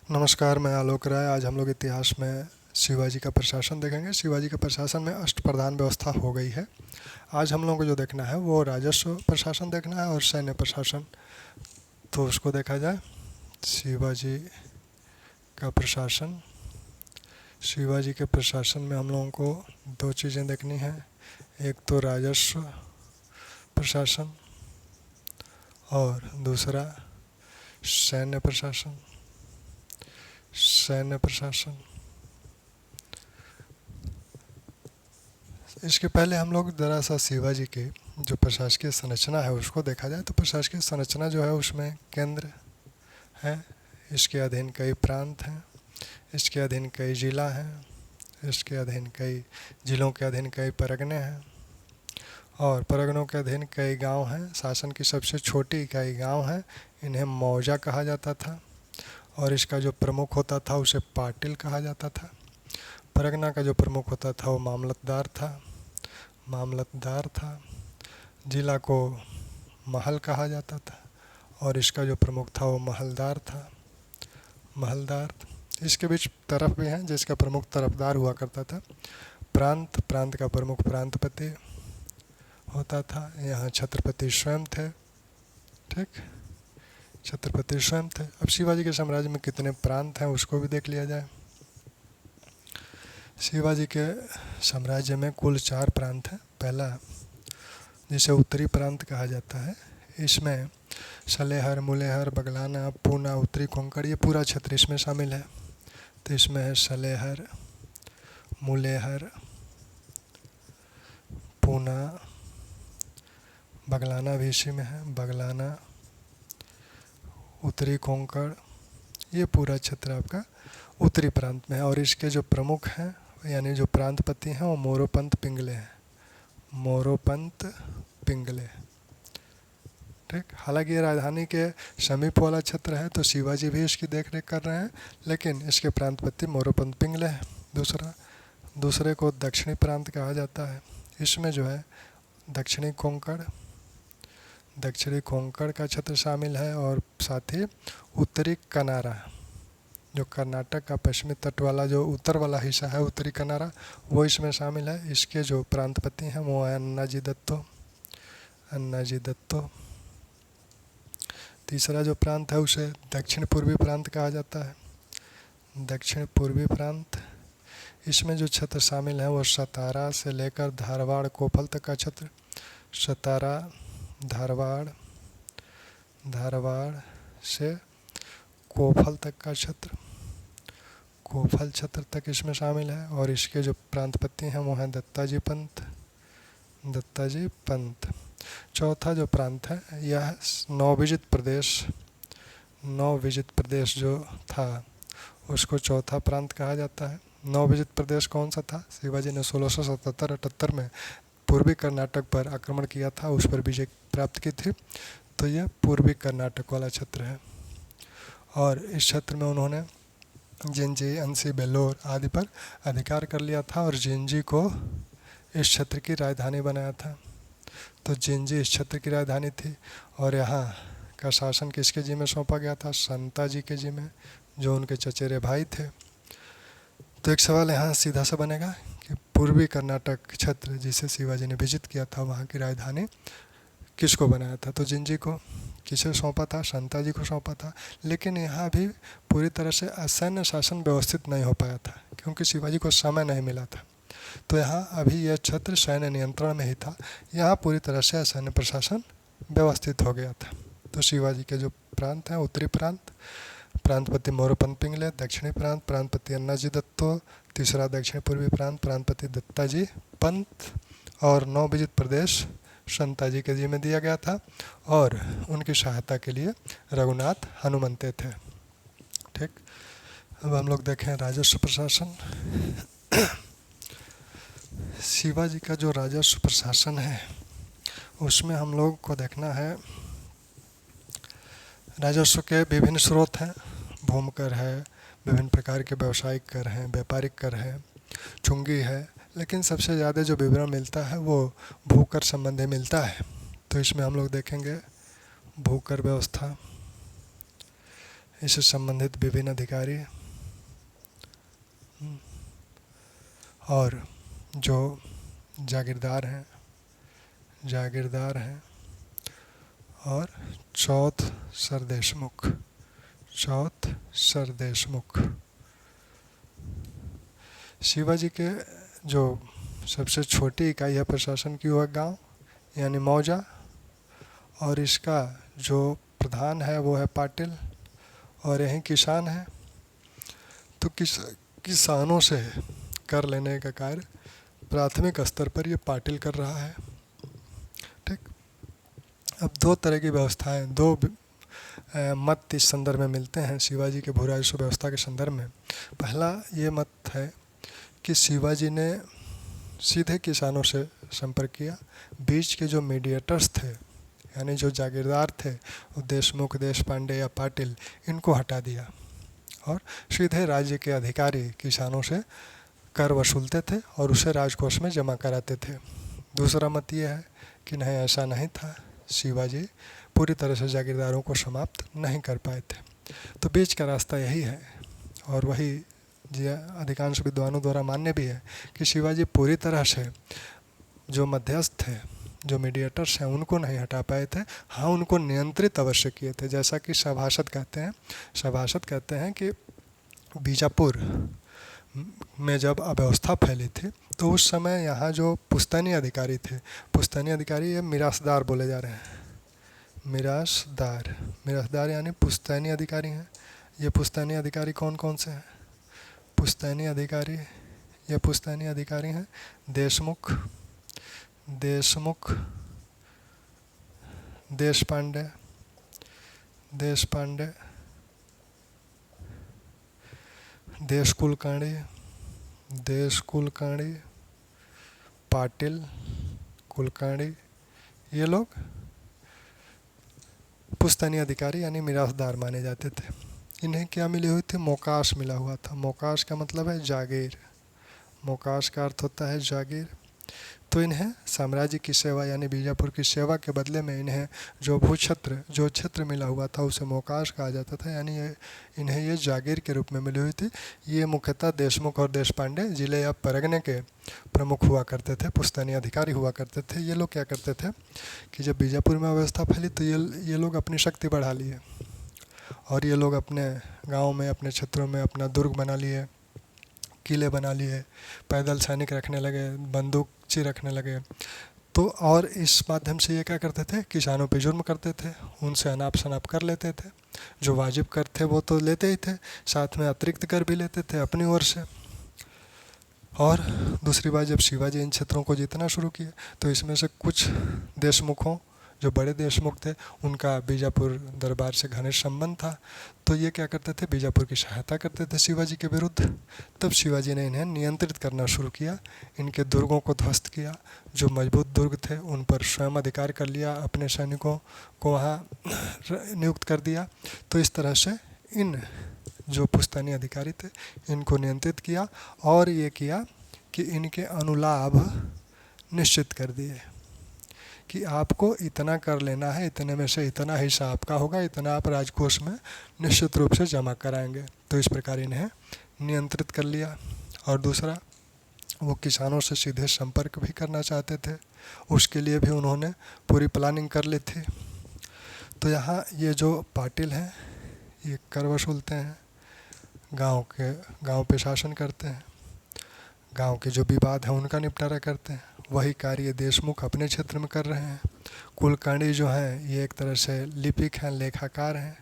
नमस्कार, मैं आलोक राय। आज हम लोग इतिहास में शिवाजी का प्रशासन देखेंगे। शिवाजी के प्रशासन में अष्टप्रधान व्यवस्था हो गई है। आज हम लोगों को जो देखना है वो राजस्व प्रशासन देखना है और सैन्य प्रशासन। तो उसको देखा जाए। शिवाजी का प्रशासन। शिवाजी के प्रशासन में हम लोगों को दो चीज़ें देखनी है। एक तो राजस्व प्रशासन और दूसरा सैन्य प्रशासन। सैन्य प्रशासन। इसके पहले हम लोग ज़रा सा शिवाजी के जो प्रशासकीय संरचना है उसको देखा जाए। तो प्रशासकीय संरचना जो है उसमें केंद्र है, इसके अधीन कई प्रांत हैं, इसके अधीन कई ज़िला हैं, इसके अधीन कई ज़िलों के अधीन कई परगने हैं और परगनों के अधीन कई गांव हैं। शासन की सबसे छोटी इकाई गांव है। इन्हें मौजा कहा जाता था और इसका जो प्रमुख होता था उसे पाटिल कहा जाता था। परगना का जो प्रमुख होता था वो मामलतदार था। जिला को महल कहा जाता था और इसका जो प्रमुख था वो महलदार। इसके बीच तरफ भी हैं जिसका प्रमुख तरफदार हुआ करता था। प्रांत का प्रमुख प्रांतपति होता था। यहाँ छत्रपति स्वयं थे। ठीक, छत्रपति स्वयं थे। अब शिवाजी के साम्राज्य में कितने प्रांत हैं उसको भी देख लिया जाए। शिवाजी के साम्राज्य में कुल 4 प्रांत हैं। पहला जिसे उत्तरी प्रांत कहा जाता है, इसमें सलेहर, मुलेहर, बगलाना, पूना, उत्तरी कोंकण ये पूरा क्षेत्र इसमें शामिल है। तो इसमें है सलेहर, मुलेहर, पूना, बगलाना भी इसी में है। बगलाना, उत्तरी कोंकण ये पूरा क्षेत्र आपका उत्तरी प्रांत में है। और इसके जो प्रमुख हैं यानी जो प्रांतपति हैं वो मोरोपंत पिंगले हैं। मोरोपंत पिंगले। ठीक, हालांकि ये राजधानी के समीप वाला क्षेत्र है तो शिवाजी भी इसकी देखरेख कर रहे हैं, लेकिन इसके प्रांतपति मोरोपंत पिंगले हैं। दूसरे को दक्षिणी प्रांत कहा जाता है। इसमें जो है दक्षिणी कोंकण का क्षेत्र शामिल है और साथ ही उत्तरी कनारा, जो कर्नाटक का पश्चिमी तट वाला जो उत्तर वाला हिस्सा है उत्तरी कनारा, वो इसमें शामिल है। इसके जो प्रांतपति हैं वो है अन्नाजी दत्तो। तीसरा जो प्रांत है उसे दक्षिण पूर्वी प्रांत कहा जाता है। दक्षिण पूर्वी प्रांत, इसमें जो क्षेत्र शामिल है वो सतारा से लेकर धारवाड़ कोफल तक का क्षेत्र। सतारा, धारवाड़ से कोफल तक का क्षेत्र, कोफल क्षेत्र तक इसमें शामिल है। और इसके जो प्रांतपति हैं वो हैं दत्ताजी पंत। चौथा जो प्रांत है यह नवविजित प्रदेश जो था उसको चौथा प्रांत कहा जाता है। नवविजित प्रदेश कौन सा था? शिवाजी ने 1677-78 में पूर्वी कर्नाटक पर आक्रमण किया था, उस पर विजय प्राप्त की थी। तो यह पूर्वी कर्नाटक वाला क्षेत्र है और इस क्षेत्र में उन्होंने जिंजी, अंसी, बेल्लोर आदि पर अधिकार कर लिया था और जिंजी को इस क्षेत्र की राजधानी बनाया था। तो जिंजी इस क्षेत्र की राजधानी थी और यहाँ का शासन किसके जिम्मे सौंपा गया था? संताजी के जिम्मे, जो उनके चचेरे भाई थे। तो एक सवाल यहाँ सीधा सा बनेगा कि पूर्वी कर्नाटक क्षेत्र जिसे शिवाजी ने विजित किया था वहाँ की राजधानी किसको बनाया था? तो जिंजी को। किसे सौंपा था? संताजी को सौंपा था। लेकिन यहाँ भी पूरी तरह से असैन्य शासन व्यवस्थित नहीं हो पाया था क्योंकि शिवाजी को समय नहीं मिला था। तो यहाँ अभी यह क्षेत्र सैन्य नियंत्रण में ही था। यहाँ पूरी तरह से असैन्य प्रशासन व्यवस्थित हो गया था। तो शिवाजी के जो प्रांत हैं, उत्तरी प्रांतपति मोरोपंत पिंगले, दक्षिणी प्रांतपति अन्नाजी दत्तो, तीसरा दक्षिण पूर्वी प्रांतपति दत्ताजी पंत और नवविजित प्रदेश संताजी के जिम्मे दिया गया था और उनकी सहायता के लिए रघुनाथ हनुमंते थे। ठीक, अब हम लोग देखें राजस्व प्रशासन। शिवाजी का जो राजस्व प्रशासन है उसमें हम लोग को देखना है राजस्व के विभिन्न स्रोत हैं। भूमि कर है, विभिन्न प्रकार के व्यावसायिक कर हैं, व्यापारिक कर है, चुंगी है, लेकिन सबसे ज़्यादा जो विवरण मिलता है वो भूकर संबंधी मिलता है। तो इसमें हम लोग देखेंगे भूकर व्यवस्था। इससे संबंधित विभिन्न अधिकारी और जो जागीरदार हैं और चौथ सरदेशमुख। शिवाजी के जो सबसे छोटी इकाई है प्रशासन की, वह गांव यानी मौजा, और इसका जो प्रधान है वो है पाटिल, और यही किसान है। तो किसानों से कर लेने का कार्य प्राथमिक स्तर पर ये पाटिल कर रहा है। ठीक। अब दो तरह की व्यवस्थाएं, दो मत इस संदर्भ में मिलते हैं शिवाजी के भू राजस्व व्यवस्था के संदर्भ में। पहला ये मत है कि शिवाजी ने सीधे किसानों से संपर्क किया, बीच के जो मीडिएटर्स थे यानी जो जागीरदार थे, वो देशमुख, देशपांडे या पाटिल, इनको हटा दिया और सीधे राज्य के अधिकारी किसानों से कर वसूलते थे और उसे राजकोष में जमा कराते थे। दूसरा मत ये है कि नहीं, ऐसा नहीं था, शिवाजी पूरी तरह से जागीरदारों को समाप्त नहीं कर पाए थे। तो बीच का रास्ता यही है, और वही अधिकांश विद्वानों द्वारा मान्य भी है कि शिवाजी पूरी तरह से जो मध्यस्थ थे, जो मीडिएटर्स हैं, उनको नहीं हटा पाए थे। हाँ, उनको नियंत्रित अवश्य किए थे। जैसा कि सभासद कहते हैं कि बीजापुर में जब अव्यवस्था फैली थी तो उस समय यहाँ जो पुश्तैनी अधिकारी ये मिरासदार बोले जा रहे हैं, मिरासदार यानी पुश्तैनी अधिकारी हैं। ये पुश्तैनी अधिकारी कौन कौन से हैं? पुश्तैनी अधिकारी हैं देशमुख, देशपांडे, देशकुलकर्णी, पाटिल, कुलकर्णी, ये लोग पुश्तैनी अधिकारी यानी मिरासदार माने जाते थे। इन्हें क्या मिली हुई थी? मोकाश मिला हुआ था। मोकाश का मतलब है जागीर, मोकाश का अर्थ होता है जागीर। तो इन्हें साम्राज्य की सेवा यानी बीजापुर की सेवा के बदले में इन्हें जो क्षेत्र मिला हुआ था उसे मोकाश कहा जाता था, यानी इन्हें ये जागीर के रूप में मिली हुई थी। ये मुख्यतः देशमुख और देशपांडे जिले या परगने के प्रमुख हुआ करते थे, पुश्तैनी अधिकारी हुआ करते थे। ये लोग क्या करते थे कि जब बीजापुर में अवस्था फैली तो ये लोग अपनी शक्ति बढ़ा लिए और ये लोग अपने गाँव में, अपने क्षेत्रों में अपना दुर्ग बना लिए, किले बना लिए, पैदल सैनिक रखने लगे, बंदूकची रखने लगे। तो और इस माध्यम से ये क्या करते थे? किसानों पे जुर्म करते थे, उनसे अनाप शनाप कर लेते थे। जो वाजिब कर थे वो तो लेते ही थे, साथ में अतिरिक्त कर भी लेते थे अपनी ओर से। और दूसरी बात, जब शिवाजी इन क्षेत्रों को जीतना शुरू किए तो इसमें से कुछ देशमुखों, जो बड़े देशमुख थे, उनका बीजापुर दरबार से घनिष्ठ संबंध था। तो ये क्या करते थे? बीजापुर की सहायता करते थे शिवाजी के विरुद्ध। तब शिवाजी ने इन्हें नियंत्रित करना शुरू किया, इनके दुर्गों को ध्वस्त किया। जो मजबूत दुर्ग थे उन पर स्वयं अधिकार कर लिया, अपने सैनिकों को वहाँ नियुक्त कर दिया। तो इस तरह से इन जो पुश्तैनी अधिकारी थे इनको नियंत्रित किया और ये किया कि इनके अनुलाभ निश्चित कर दिए कि आपको इतना कर लेना है, इतने में से इतना हिस्सा आपका होगा, इतना आप राजकोष में निश्चित रूप से जमा कराएंगे। तो इस प्रकार इन्हें नियंत्रित कर लिया। और दूसरा, वो किसानों से सीधे संपर्क भी करना चाहते थे, उसके लिए भी उन्होंने पूरी प्लानिंग कर ली थी। तो यहाँ ये जो पाटिल हैं ये कर वसूलते हैं, गांव पे शासन करते हैं, गांव के जो विवाद हैं उनका निपटारा करते हैं। वही कार्य देशमुख अपने क्षेत्र में कर रहे हैं। कुलकर्णी जो हैं ये एक तरह से लिपिक हैं, लेखाकार हैं,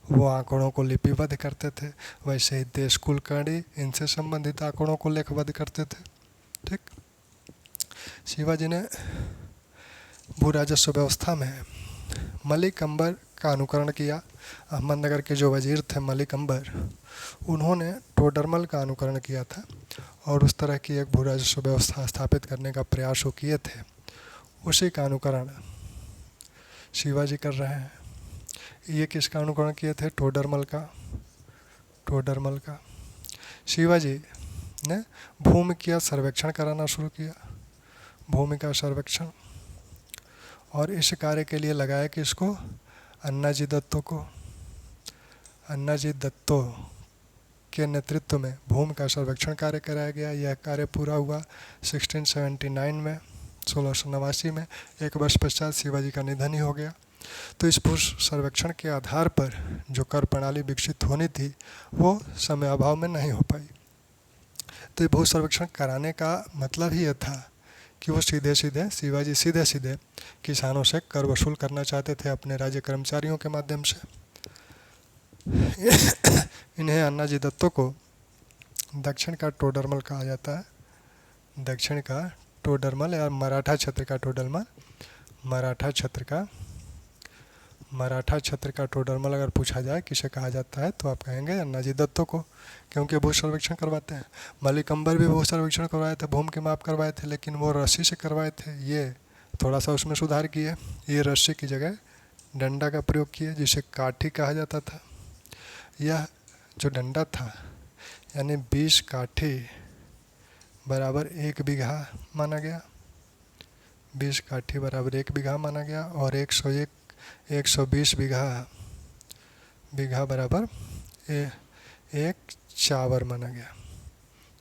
वो आंकड़ों को लिपिबद्ध करते थे। वैसे ही देश कुलकर्णी इनसे संबंधित आंकड़ों को लेखबद्ध करते थे। ठीक। शिवाजी ने भू राजस्व व्यवस्था में मलिक अंबर का अनुकरण किया। अहमदनगर के जो वजीर थे मलिक अंबर, उन्होंने टोडरमल का अनुकरण किया था और उस तरह की एक भू राजस्व व्यवस्था स्थापित करने का प्रयास वो किए थे। उसी का अनुकरण शिवाजी कर रहे हैं। ये किसका अनुकरण किए थे? टोडरमल का। शिवाजी ने भूमि का सर्वेक्षण कराना शुरू किया, भूमि का सर्वेक्षण, और इस कार्य के लिए लगाया कि इसको अन्नाजी दत्तों को। अन्नाजी दत्तो के नेतृत्व में भूमि का सर्वेक्षण कार्य कराया गया। यह कार्य पूरा हुआ 1679 में, 1689 में। एक वर्ष पश्चात शिवाजी का निधन ही हो गया। तो इस भू सर्वेक्षण के आधार पर जो कर प्रणाली विकसित होनी थी वो समय अभाव में नहीं हो पाई। तो ये भू सर्वेक्षण कराने का मतलब ही यह था कि वो शिवाजी सीधे सीधे किसानों से कर वसूल करना चाहते थे अपने राज्य कर्मचारियों के माध्यम से। इन्हें अन्नाजी दत्तो को दक्षिण का टोडरमल कहा जाता है। दक्षिण का टोडरमल या मराठा क्षेत्र का टोडरमल। मराठा क्षेत्र का टोडरमल अगर पूछा जाए किसे कहा जाता है तो आप कहेंगे अन्नाजी दत्तो को, क्योंकि भू सर्वेक्षण करवाते हैं। मलिक अंबर भी भू सर्वेक्षण करवाए थे, भूमि के माप करवाए थे, लेकिन वो रस्सी से करवाए थे। ये थोड़ा सा उसमें सुधार किए, ये रस्सी की जगह डंडा का प्रयोग किए जिसे काठी कहा जाता था। यह जो डंडा था यानी 20 काठी बराबर 1 बीघा माना गया। 20 काठी बराबर 1 बीघा माना गया और 120 बीघा बराबर 1 चावर माना गया।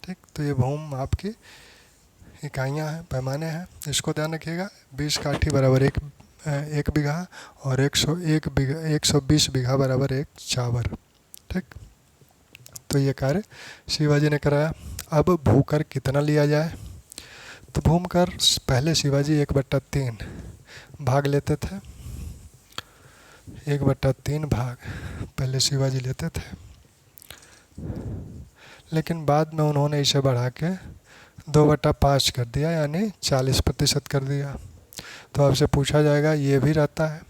ठीक, तो ये भूमि माप की इकाइयाँ हैं, पैमाने हैं, इसको ध्यान रखिएगा। 20 काठी बराबर 1 बीघा और 120 बीघा बराबर 1 चावर। ठीक, तो ये कार्य शिवाजी ने कराया। अब भूकर कितना लिया जाए, तो भूमकर पहले शिवाजी 1/3 भाग लेते थे। 1/3 भाग पहले शिवाजी लेते थे, लेकिन बाद में उन्होंने इसे बढ़ा के 2/5 कर दिया, यानी 40% कर दिया। तो आपसे पूछा जाएगा ये भी रहता है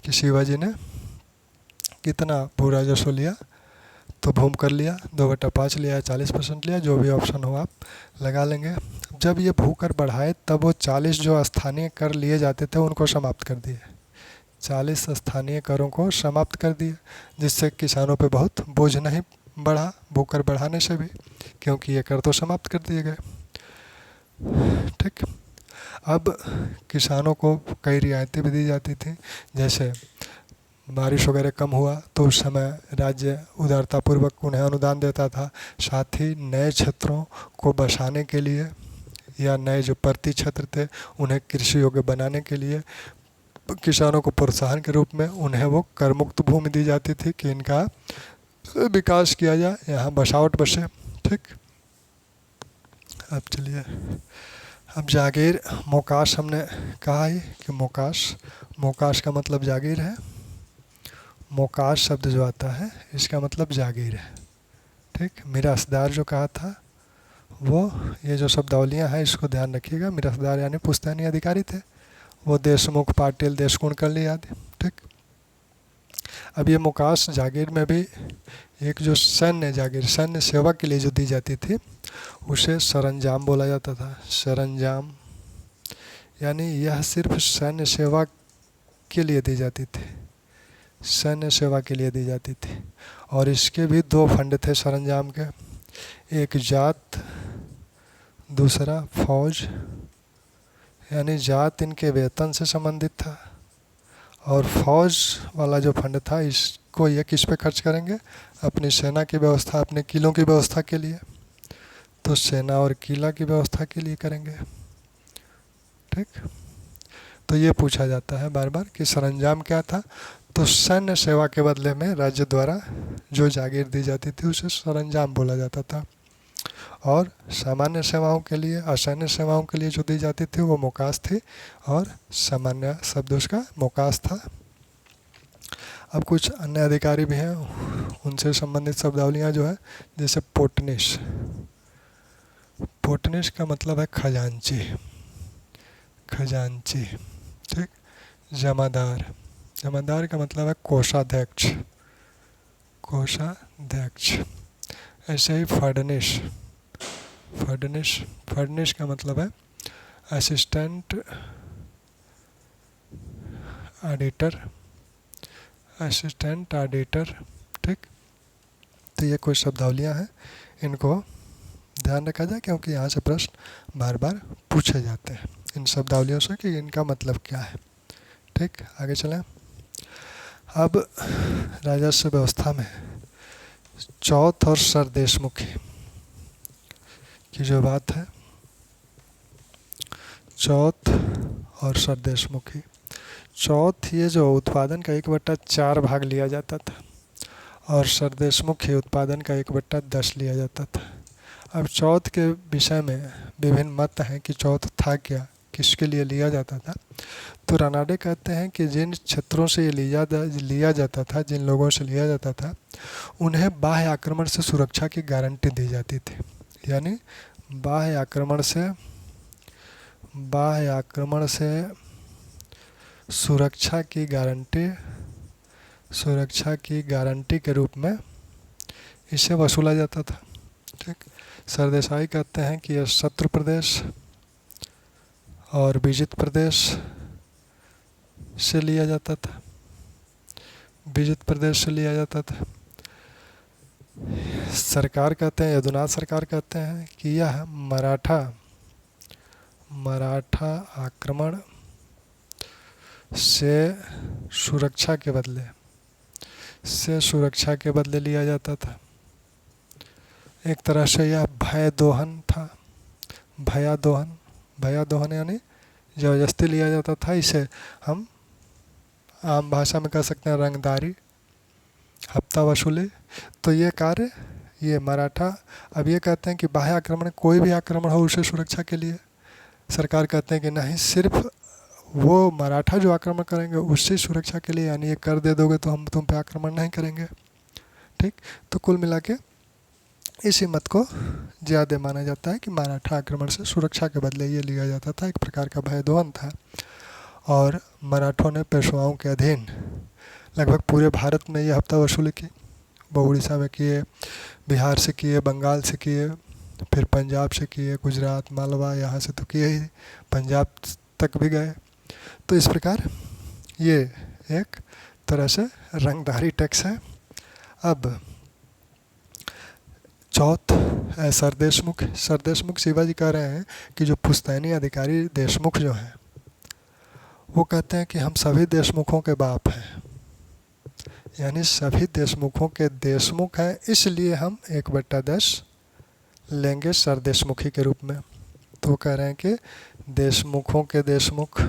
कि शिवाजी ने कितना भू राजस्व लिया, तो भूमि कर लिया 2/5 लिया, 40% लिया, जो भी ऑप्शन हो आप लगा लेंगे। जब ये भूकर बढ़ाए तब वो 40 जो स्थानीय कर लिए जाते थे उनको समाप्त कर दिए। 40 स्थानीय करों को समाप्त कर दिए, जिससे किसानों पे बहुत बोझ नहीं बढ़ा भूकर बढ़ाने से भी, क्योंकि ये कर तो समाप्त कर दिए गए। ठीक, अब किसानों को कई रियायतें भी दी जाती थी, जैसे बारिश वगैरह कम हुआ तो उस समय राज्य उदारतापूर्वक उन्हें अनुदान देता था। साथ ही नए क्षेत्रों को बसाने के लिए या नए जो परती क्षेत्र थे उन्हें कृषि योग्य बनाने के लिए किसानों को प्रोत्साहन के रूप में उन्हें वो कर मुक्त भूमि दी जाती थी कि इनका विकास किया जाए, यहाँ बसावट बसे। ठीक, अब चलिए, अब जागीर मोकाश हमने कहा ही कि मोकाश का मतलब जागीर है। मोकाश शब्द जो आता है इसका मतलब जागीर है। ठीक, मिरासदार जो कहा था वो, ये जो शब्दावलियाँ हैं इसको ध्यान रखिएगा। मिरासदार यानी पुश्तैनी अधिकारी थे, वो देशमुख, पाटिल, देशकुंडकर्णी आदि। ठीक, अब ये मोकाश जागीर में भी एक जो सैन्य जागीर, सैन्य सेवा के लिए जो दी जाती थी उसे सरंजाम बोला जाता था। सरंजाम यानी यह सिर्फ सैन्य सेवा के लिए दी जाती थी, सैन्य सेवा के लिए दी जाती थी। और इसके भी 2 फंड थे सरंजाम के, एक जात, दूसरा फौज। यानी जात इनके वेतन से संबंधित था और फौज वाला जो फंड था इसको ये किस पे खर्च करेंगे, अपनी सेना की व्यवस्था, अपने किलों की व्यवस्था के लिए। तो सेना और किला की व्यवस्था के लिए करेंगे। ठीक, तो ये पूछा जाता है बार बार कि सरंजाम क्या था, तो सैन्य सेवा के बदले में राज्य द्वारा जो जागीर दी जाती थी उसे सरंजाम बोला जाता था। और सामान्य सेवाओं के लिए, असैन्य सेवाओं के लिए जो दी जाती थी वो मोकाश थी, और सामान्य शब्द उसका मोकाश था। अब कुछ अन्य अधिकारी भी हैं, उनसे संबंधित शब्दावलियाँ जो है, जैसे पोटनिश। पोटनिश का मतलब है खजांची, खजांची। ठीक, जमादार, जमादार का मतलब है कोषाध्यक्ष, कोषाध्यक्ष। ऐसे ही फडनिश, फडनिश, फडनिश का मतलब है असिस्टेंट ऑडिटर, असिस्टेंट ऑडिटर। ठीक, तो ये कुछ शब्दावलियाँ हैं, इनको ध्यान रखा जाए क्योंकि यहाँ से प्रश्न बार बार पूछे जाते हैं इन शब्दावलियों से कि इनका मतलब क्या है। ठीक, आगे चलें। अब राजस्व व्यवस्था में चौथ और सरदेशमुखी की जो बात है, चौथ और सरदेशमुखी। चौथ ये जो उत्पादन का 1/4 भाग लिया जाता था और सरदेशमुखी उत्पादन का 1/10 लिया जाता था। अब चौथ के विषय में विभिन्न मत हैं कि चौथ था क्या, किसके लिए लिया जाता था। तो रानाडे कहते हैं कि जिन क्षेत्रों से ये लिया जाता था, जिन लोगों से लिया जाता था, उन्हें बाह्य आक्रमण से सुरक्षा की गारंटी दी जाती थी। यानी बाह्य आक्रमण से सुरक्षा की गारंटी के रूप में इसे वसूला जाता था। ठीक। सरदेसाई कहते हैं कि यह शत्रु प्रदेश और विजित प्रदेश से लिया जाता था, सरकार कहते हैं, यदुनाथ सरकार कहते हैं कि यह मराठा आक्रमण से सुरक्षा के बदले लिया जाता था। एक तरह से यह भयादोहन था। भयादोहन यानी जबरदस्ती लिया जाता था। इसे हम आम भाषा में कह सकते हैं रंगदारी, हफ्ता वसूली। तो ये कार्य ये मराठा, अब ये कहते हैं कि बाह्य आक्रमण, कोई भी आक्रमण हो उसे सुरक्षा के लिए सरकार कहते हैं कि नहीं, सिर्फ वो मराठा जो आक्रमण करेंगे उससे सुरक्षा के लिए, यानी ये कर दे दोगे तो हम तुम पे आक्रमण नहीं करेंगे। ठीक। तो कुल मिला के इसी मत को ज़्यादा माना जाता है कि मराठा आक्रमण से सुरक्षा के बदले ये लिया जाता था, एक प्रकार का भयदोहन था। और मराठों ने पेशवाओं के अधीन लगभग पूरे भारत में ये हफ्ता वसूली की। वो उड़ीसा में किए, बिहार से किए, बंगाल से किए, फिर पंजाब से किए, गुजरात, मालवा, यहाँ से तो किए ही, पंजाब तक भी गए। तो इस प्रकार ये एक तरह से रंगधारी टैक्स है। अब चौथ सरदेशमुख शिवाजी कह रहे हैं कि जो पुश्तैनी अधिकारी देशमुख जो हैं वो कहते हैं कि हम सभी देशमुखों के बाप हैं, यानी सभी देशमुखों के देशमुख हैं, इसलिए हम 1/10 लेंगे सरदेशमुखी के रूप में। तो वो कह रहे हैं कि देशमुखों के देशमुख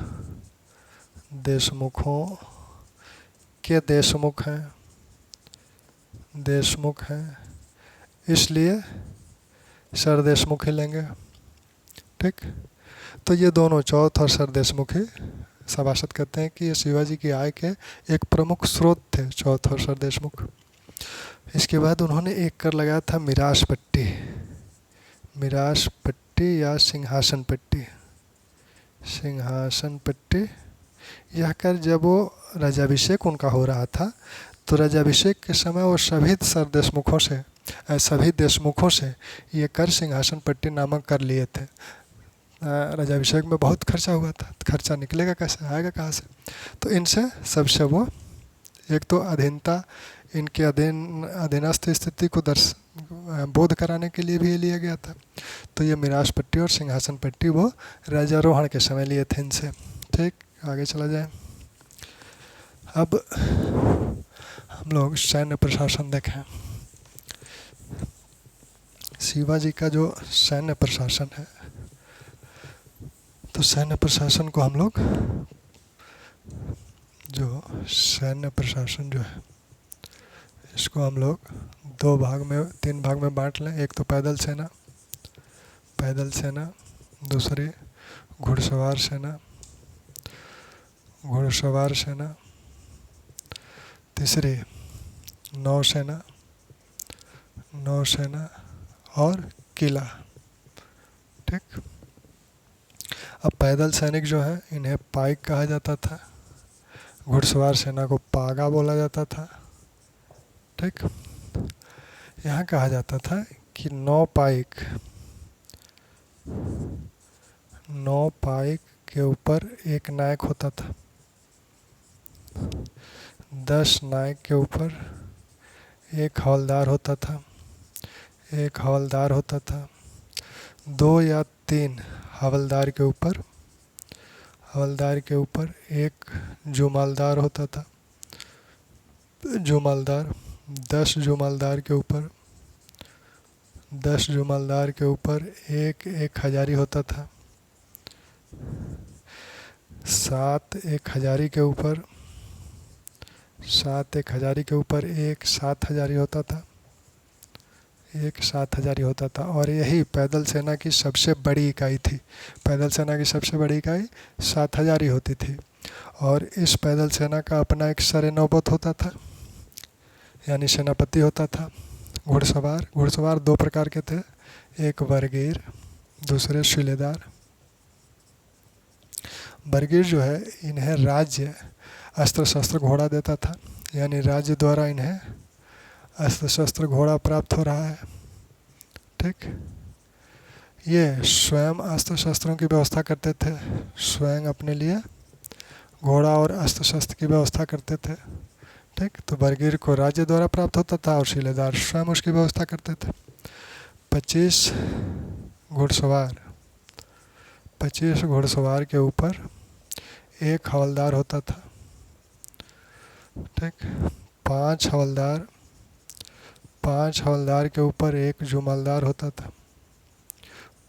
हैं, इसलिए सरदेशमुखी लेंगे। ठीक। तो ये दोनों चौथ और सरदेशमुखी सभासद कहते हैं कि ये शिवाजी की आय के एक प्रमुख स्रोत थे, चौथ और सरदेशमुख। इसके बाद उन्होंने एक कर लगाया था मिरास पट्टी या सिंहासन पट्टी। यह कर जब वो राजाभिषेक उनका हो रहा था तो राजाभिषेक के समय वो सभी देशमुखों से ये कर सिंहासन पट्टी नामक कर लिए थे। राजाभिषेक में बहुत खर्चा हुआ था, खर्चा निकलेगा कैसे, आएगा कहाँ से। तो इनसे सबसे वो एक तो अधीनता, इनके अधीनस्थ स्थिति को बोध कराने के लिए भी लिया गया था। तो ये मिरास पट्टी और सिंहासन पट्टी वो राजारोहण के समय लिए थे इनसे। ठीक। आगे चला जाए। अब हम लोग सैन्य प्रशासन देखें। शिवाजी का जो सैन्य प्रशासन है, तो सैन्य प्रशासन को हम लोग इसको हम लोग 3 भाग में बांट लें। एक तो पैदल सेना, दूसरी घुड़सवार सेना, तीसरी नौसेना और किला। ठीक। अब पैदल सैनिक जो हैं इन्हें पाइक कहा जाता था, घुड़सवार सेना को पागा बोला जाता था। ठीक। यहाँ कहा जाता था कि 9 पाइक के ऊपर एक नायक होता था, 10 नायक के ऊपर एक हवलदार होता था, 2 या 3 हवलदार के ऊपर एक जुमालदार होता था, जुमलदार, 10 जुमलदार के ऊपर एक हजारी होता था। 7 एक हजारी के ऊपर एक 7 हजारी होता था, एक 7 हजारी होता था। और यही पैदल सेना की सबसे बड़ी इकाई थी। पैदल सेना की सबसे बड़ी इकाई 7 हजारी होती थी। और इस पैदल सेना का अपना एक सर नौबत होता था, यानी सेनापति होता था। घुड़सवार 2 प्रकार के थे, एक बरगीर, दूसरे शिलेदार। बरगीर जो है, इन्हें राज्य अस्त्र शस्त्र घोड़ा देता था, यानी राज्य द्वारा इन्हें अस्त्र शस्त्र घोड़ा प्राप्त हो रहा है। ठीक, ये स्वयं अस्त्र शस्त्रों की व्यवस्था करते थे, स्वयं अपने लिए घोड़ा और अस्त्र शस्त्र की व्यवस्था करते थे। ठीक, तो बरगीर को राज्य द्वारा प्राप्त होता था और शिलेदार स्वयं उसकी व्यवस्था करते थे। 25 घुड़सवार के ऊपर एक हवलदार होता था। ठीक, 5 हवलदार के ऊपर एक जुमलदार होता था।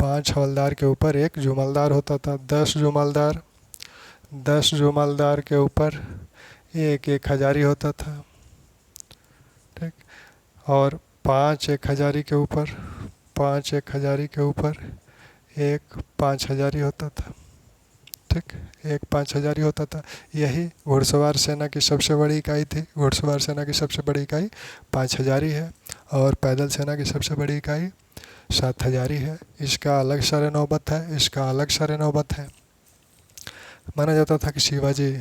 5 हवलदार के ऊपर एक जुमलदार होता था। 10 जुमलदार के ऊपर एक हजारी होता था। ठीक, और 5 एक हजारी के ऊपर एक 5 हजारी होता था। ठीक, एक 5 हजारी होता था। यही घुड़सवार सेना की सबसे बड़ी इकाई थी। घुड़सवार सेना की सबसे बड़ी इकाई 5 हजारी है और पैदल सेना की सबसे बड़ी इकाई 7 हजारी है। इसका अलग सर नौबत है। माना जाता था कि शिवाजी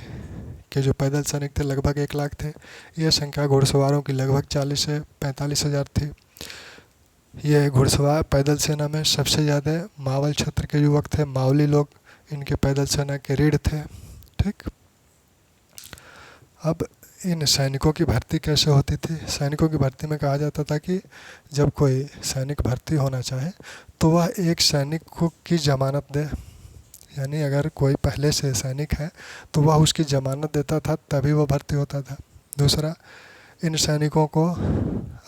के जो पैदल सैनिक थे लगभग 1 लाख थे। यह संख्या घुड़सवारों की लगभग 40 से 45 हज़ार थी। यह घुड़सवार पैदल सेना में सबसे ज़्यादा मावल क्षेत्र के युवक थे। मावली लोग इनके पैदल सेना के रीढ़ थे। ठीक, अब इन सैनिकों की भर्ती कैसे होती थी? सैनिकों की भर्ती में कहा जाता था कि जब कोई सैनिक भर्ती होना चाहे तो वह एक सैनिक को की ज़मानत दे, यानी अगर कोई पहले से सैनिक है तो वह उसकी ज़मानत देता था, तभी वह भर्ती होता था। दूसरा, इन सैनिकों को,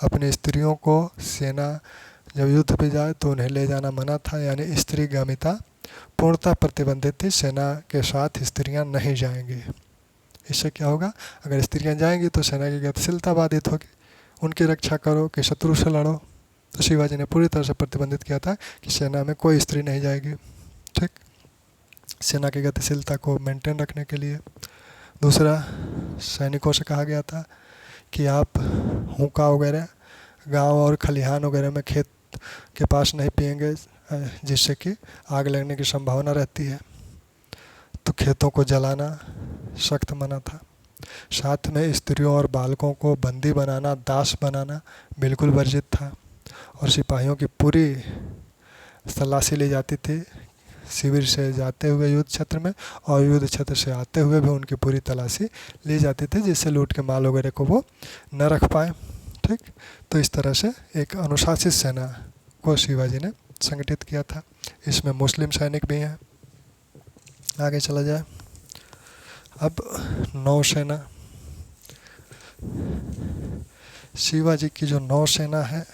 अपनी स्त्रियों को सेना जब युद्ध पे जाए तो उन्हें ले जाना मना था, यानी स्त्रीगामिता पूर्णतः प्रतिबंधित थी। सेना के साथ स्त्रियां नहीं जाएंगी। इससे क्या होगा, अगर स्त्रियां जाएंगी तो सेना की गतिशीलता बाधित होगी। उनकी रक्षा करो कि शत्रु से लड़ो। तो शिवाजी ने पूरी तरह से प्रतिबंधित किया था कि सेना में कोई स्त्री नहीं जाएगी। ठीक, सेना की गतिशीलता को मेंटेन रखने के लिए। दूसरा, सैनिकों से कहा गया था कि आप हुक्का वगैरह गांव और खलिहान वगैरह में खेत के पास नहीं पिएंगे, जिससे कि आग लगने की संभावना रहती है। तो खेतों को जलाना सख्त मना था। साथ में स्त्रियों और बालकों को बंदी बनाना, दास बनाना बिल्कुल वर्जित था। और सिपाहियों की पूरी तलाशी ली जाती थी, शिविर से जाते हुए युद्ध क्षेत्र में और युद्ध क्षेत्र से आते हुए भी उनकी पूरी तलाशी ली जाती थी, जिससे लूट के माल वगैरह को वो न रख पाए। ठीक, तो इस तरह से एक अनुशासित सेना को शिवाजी ने संगठित किया था। इसमें मुस्लिम सैनिक भी हैं। आगे चला जाए। अब नौसेना, शिवाजी की जो नौसेना है,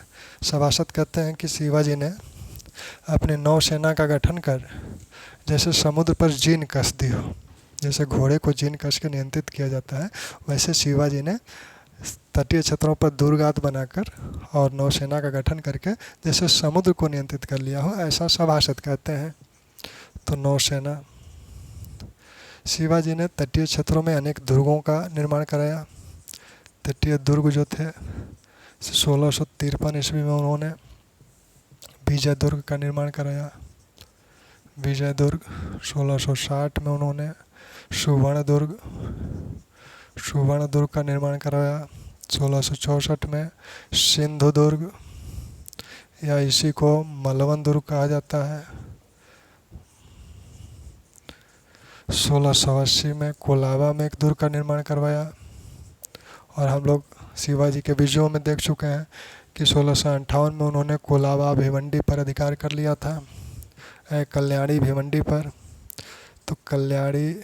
सभासद कहते हैं कि शिवाजी ने अपनी नौसेना का गठन कर जैसे समुद्र पर जीन कस दी हो, जैसे घोड़े को जीन कस के नियंत्रित किया जाता है, वैसे शिवाजी ने तटीय क्षेत्रों पर दुर्गात बनाकर और नौसेना का गठन करके जैसे समुद्र को नियंत्रित कर लिया हो, ऐसा सभासद कहते हैं। तो नौसेना, शिवाजी ने तटीय क्षेत्रों में अनेक दुर्गों का निर्माण कराया। तटीय दुर्ग जो थे, 1653 ईस्वी में उन्होंने विजय दुर्ग का निर्माण कराया। विजय दुर्ग 1660 में उन्होंने सुवर्ण दुर्ग का निर्माण कराया। 1664 में सिंधु दुर्ग, या इसी को मलवन दुर्ग कहा जाता है। 1680 में कोलाबा में एक दुर्ग का निर्माण करवाया। और हम लोग शिवाजी के विजयों में देख चुके हैं कि 1658 में उन्होंने कोलाबा भिवंडी पर अधिकार कर लिया था, कल्याणी भिवंडी पर। तो कल्याणी,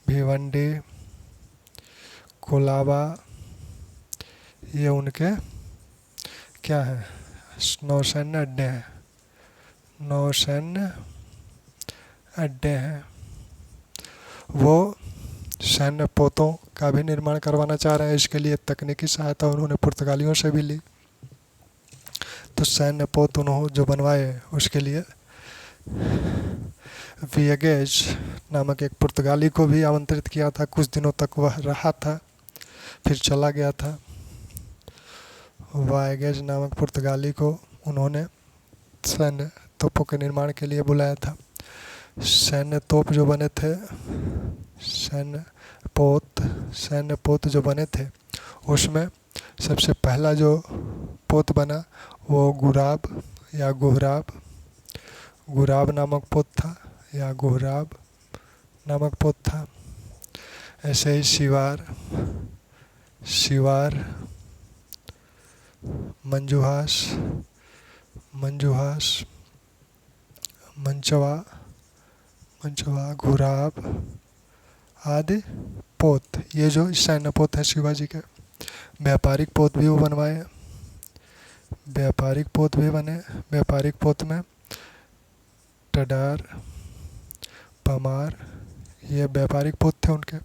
भिवंडी, कोलाबा ये उनके क्या हैं, नौसैन्य अड्डे हैं, नौसैन्य अड्डे हैं। वो सैन्य पोतों का भी निर्माण करवाना चाह रहे हैं। इसके लिए तकनीकी सहायता उन्होंने पुर्तगालियों से भी ली। तो सैन्य पोत उन्होंने जो बनवाए उसके लिए वियगेज नामक एक पुर्तगाली को भी आमंत्रित किया था। कुछ दिनों तक वह रहा था, फिर चला गया था। वायगेज नामक पुर्तगाली को उन्होंने सैन्य तोपों के निर्माण के लिए बुलाया था। सैन्य तोप जो बने थे, सैन्य पोत जो बने थे उसमें सबसे पहला जो पोत बना वो गुराब नामक पोत था या गुहराब नामक पोत था। ऐसे ही शिवार, मंजुहास, मंचवा, घुराब आदि पोत, ये जो सैन्य पोत है शिवाजी के। व्यापारिक पोत भी वो बनवाए, व्यापारिक पोत भी बने। व्यापारिक पोत में टडार, पमार, ये व्यापारिक पोत थे उनके।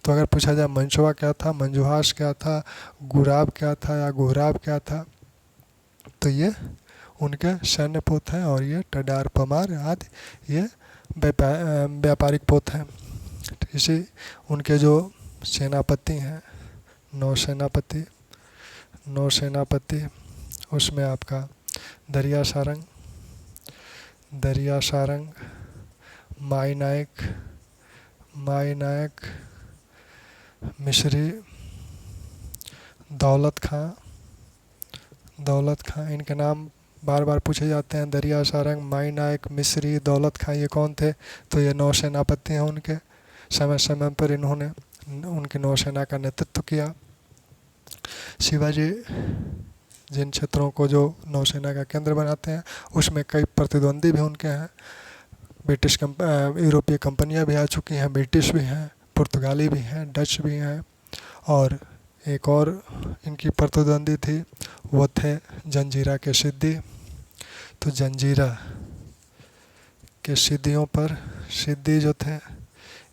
तो अगर पूछा जाए मंचवा क्या था, मंजुहास क्या था, गुराब क्या था या गुहराब क्या था, तो ये उनके सैन्य पोत हैं। और ये टडार, पमार आदि ये व्यापारिक पोत हैं। इसी उनके जो सेनापति हैं, नौसेनापति, उसमें आपका दरिया सारंग, माई नायक, मिश्री, दौलत खां, इनके नाम बार बार पूछे जाते हैं। दरिया सारंग, माई नायक, मिश्री, दौलत खां, ये कौन थे? तो ये नौसेनापति हैं उनके। समय समय पर इन्होंने उनकी नौसेना का नेतृत्व किया। शिवाजी जिन क्षेत्रों को जो नौसेना का केंद्र बनाते हैं उसमें कई प्रतिद्वंदी भी उनके हैं। यूरोपीय कंपनियां भी आ चुकी हैं, ब्रिटिश भी हैं, पुर्तगाली भी हैं, डच भी हैं। और एक और इनकी प्रतिद्वंदी थी, वो थे जंजीरा के सिद्दी। तो जंजीरा के सिद्दी जो थे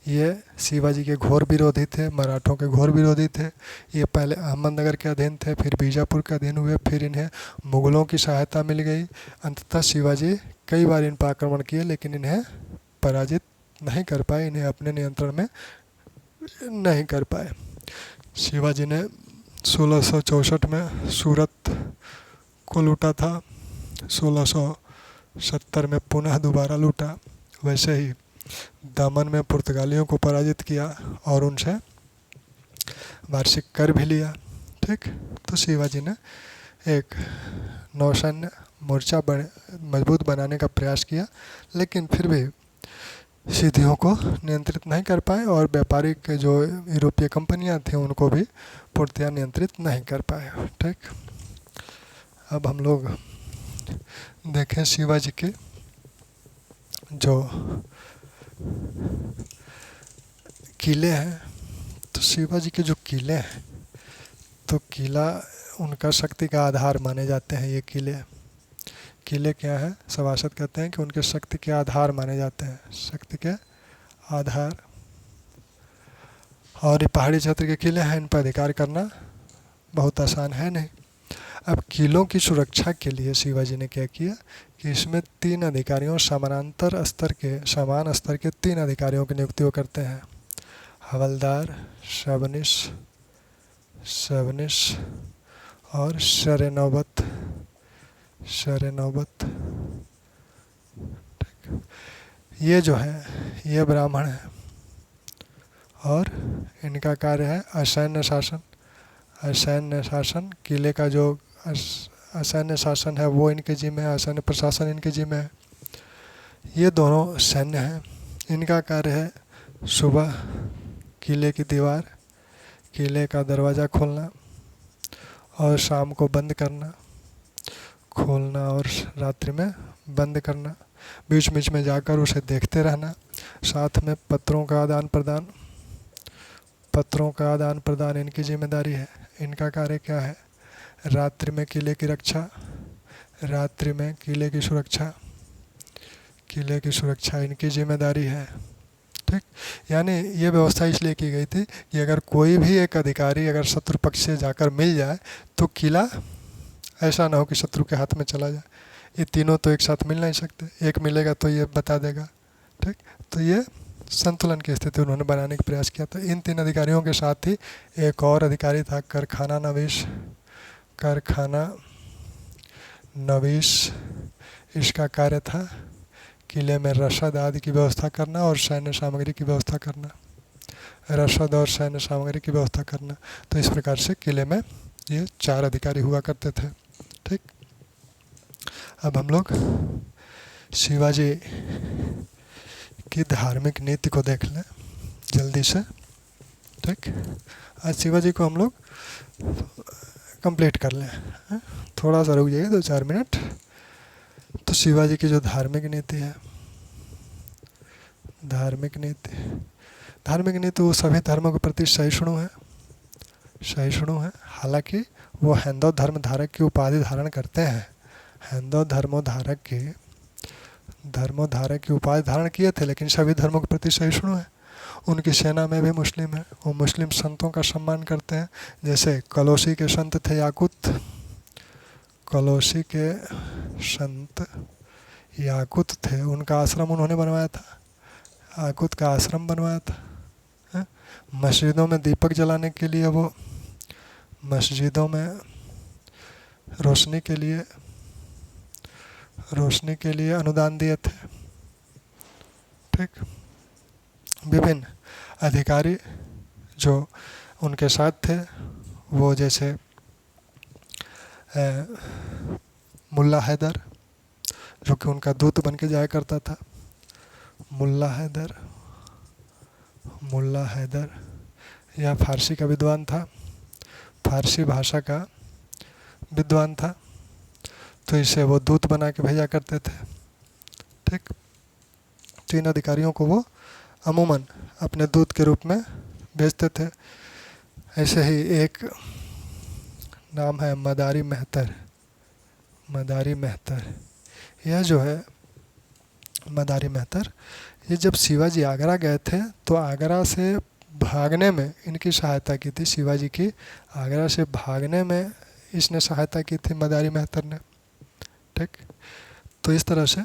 ये शिवाजी के घोर विरोधी थे, मराठों के घोर विरोधी थे। ये पहले अहमदनगर के अधीन थे, फिर बीजापुर के अधीन हुए, फिर इन्हें मुग़लों की सहायता मिल गई। अंततः शिवाजी कई बार इन पर आक्रमण किए लेकिन इन्हें पराजित नहीं कर पाए, इन्हें अपने नियंत्रण में नहीं कर पाए। शिवाजी ने 1664 में सूरत को लूटा था, 1670 में पुनः दोबारा लूटा। वैसे ही दमन में पुर्तगालियों को पराजित किया और उनसे वार्षिक कर भी लिया। ठीक, तो शिवाजी ने एक नौसैन्य मोर्चा मजबूत बनाने का प्रयास किया, लेकिन फिर भी सिद्धियों को नियंत्रित नहीं कर पाए और व्यापारिक जो यूरोपीय कंपनियां थीं उनको भी पूर्णतया नियंत्रित नहीं कर पाए। ठीक, अब हम लोग देखें शिवाजी के जो किले हैं। तो शिवाजी के जो किले हैं, तो किला उनका शक्ति का आधार माने जाते हैं। ये किले क्या है, सभासद कहते हैं कि उनके शक्ति के आधार माने जाते हैं, शक्ति के आधार। और ये पहाड़ी क्षेत्र के किले हैं, इन पर अधिकार करना बहुत आसान है नहीं। अब किलों की सुरक्षा के लिए शिवाजी ने क्या किया कि इसमें 3 अधिकारियों, समान स्तर के 3 अधिकारियों की नियुक्ति वो करते हैं। हवलदार, सबनिश और शरे-नौबत। ये जो है ये ब्राह्मण है और इनका कार्य है असैन्य शासन। किले का जो असैन्य शासन है वो इनके जिम्मे है, असैन्य प्रशासन इनके जिम्मे है। ये दोनों सैन्य हैं। इनका कार्य है सुबह किले की दीवार, किले का दरवाज़ा खोलना और शाम को बंद करना, खोलना और रात्रि में बंद करना, बीच बीच में जाकर उसे देखते रहना। साथ में पत्रों का आदान प्रदान इनकी जिम्मेदारी है। इनका कार्य क्या है, रात्रि में किले की रक्षा, रात्रि में किले की सुरक्षा, किले की सुरक्षा इनकी जिम्मेदारी है। ठीक, यानी ये व्यवस्था इसलिए की गई थी कि अगर कोई भी एक अधिकारी अगर शत्रु पक्ष से जाकर मिल जाए तो किला ऐसा ना हो कि शत्रु के हाथ में चला जाए। ये तीनों तो एक साथ मिल नहीं सकते, एक मिलेगा तो ये बता देगा। ठीक, तो ये संतुलन की स्थिति उन्होंने बनाने का प्रयास किया था। इन 3 अधिकारियों के साथ ही एक और अधिकारी था कारखाना नवीश, कारखाना नवीश। इसका कार्य था किले में रसद आदि की व्यवस्था करना और सैन्य सामग्री की व्यवस्था करना, रसद और सैन्य सामग्री की व्यवस्था करना। तो इस प्रकार से किले में ये 4 अधिकारी हुआ करते थे। ठीक, अब हम लोग शिवाजी की धार्मिक नीति को देख लें जल्दी से। ठीक, आज शिवाजी को हम लोग कंप्लीट कर लें। थोड़ा सा रुक जाइए 2-4 मिनट। तो शिवाजी की जो धार्मिक नीति है, धार्मिक नीति, धार्मिक नीति वो सभी धर्मों के प्रति सहिष्णु है, सहिष्णु है। हालांकि वो हिंदू धर्म धारक की उपाधि धारण करते हैं, हिंदू धर्मोधारक की उपाधि धारण किए थे, लेकिन सभी धर्मों के प्रति सहिष्णु है। उनकी सेना में भी मुस्लिम है, वो मुस्लिम संतों का सम्मान करते हैं। जैसे कलोसी के संत थे याकूत, कलोसी के संत याकूत थे, उनका आश्रम उन्होंने बनवाया था, याकूत का आश्रम बनवाया था। मस्जिदों में दीपक जलाने के लिए, वो मस्जिदों में रोशनी के लिए अनुदान दिए थे। ठीक, विभिन्न अधिकारी जो उनके साथ थे वो जैसे मुल्ला हैदर, जो कि उनका दूत बन के जाया करता था। मुल्ला हैदर यह फारसी का विद्वान था, फारसी भाषा का विद्वान था, तो इसे वो दूत बना के भेजा करते थे। ठीक, 3 अधिकारियों को वो अमूमन अपने दूत के रूप में भेजते थे। ऐसे ही एक नाम है मदारी मेहतर, मदारी मेहतर। यह जो है मदारी मेहतर, ये जब शिवाजी आगरा गए थे तो आगरा से भागने में इनकी सहायता की थी। शिवाजी की आगरा से भागने में इसने सहायता की थी, मदारी मेहतर ने। ठीक, तो इस तरह से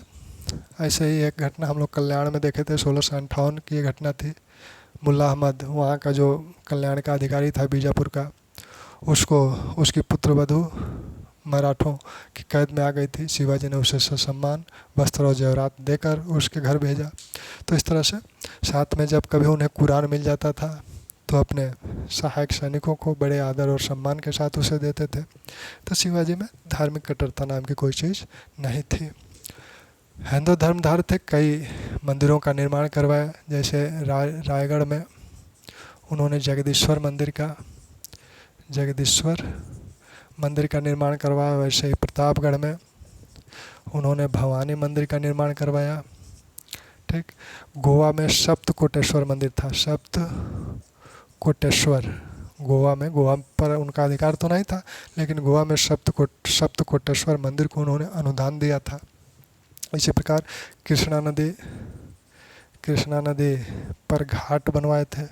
ऐसे ही एक घटना हम लोग कल्याण में देखे थे, 1658 की ये घटना थी। मुल्ला अहमद वहाँ का जो कल्याण का अधिकारी था बीजापुर का, उसको उसकी पुत्रवधू मराठों की कैद में आ गई थी। शिवाजी ने उसे सम्मान वस्त्र और जेवरात देकर उसके घर भेजा। तो इस तरह से साथ में जब कभी उन्हें कुरान मिल जाता था तो अपने सहायक सैनिकों को बड़े आदर और सम्मान के साथ उसे देते थे। तो शिवाजी में धार्मिक कट्टरता नाम की कोई चीज़ नहीं थी। हिंदू धर्मधार थे, कई मंदिरों का निर्माण करवाया। जैसे रायगढ़ में उन्होंने जगदीश्वर मंदिर का निर्माण करवाया। वैसे ही प्रतापगढ़ में उन्होंने भवानी मंदिर का निर्माण करवाया। ठीक, गोवा में सप्तकोटेश्वर मंदिर था, सप्तकोटेश्वर। गोवा पर उनका अधिकार तो नहीं था, लेकिन गोवा में सप्तकोटेश्वर मंदिर को उन्होंने अनुदान दिया था। इसी प्रकार कृष्णा नदी पर घाट बनवाए थे।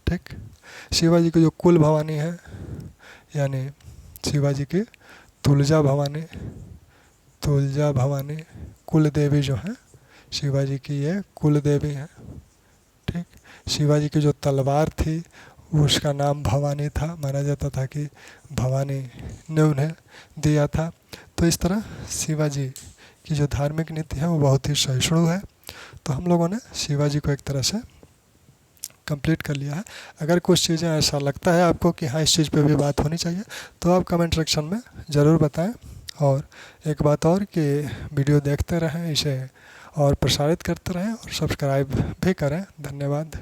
ठीक, शिवाजी की जो कुल भवानी है, यानी शिवाजी की तुलजा भवानी कुल देवी जो है शिवाजी की, ये कुल देवी है। ठीक, शिवाजी की जो तलवार थी उसका नाम भवानी था, माना जाता था कि भवानी ने उन्हें दिया था। तो इस तरह शिवाजी की जो धार्मिक नीति है वो बहुत ही सहिष्णु है। तो हम लोगों ने शिवाजी को एक तरह से कंप्लीट कर लिया है। अगर कुछ चीज़ें ऐसा लगता है आपको कि हाँ इस चीज़ पे भी बात होनी चाहिए तो आप कमेंट सेक्शन में ज़रूर बताएं। और एक बात और कि वीडियो देखते रहें, इसे और प्रसारित करते रहें और सब्सक्राइब भी करें। धन्यवाद।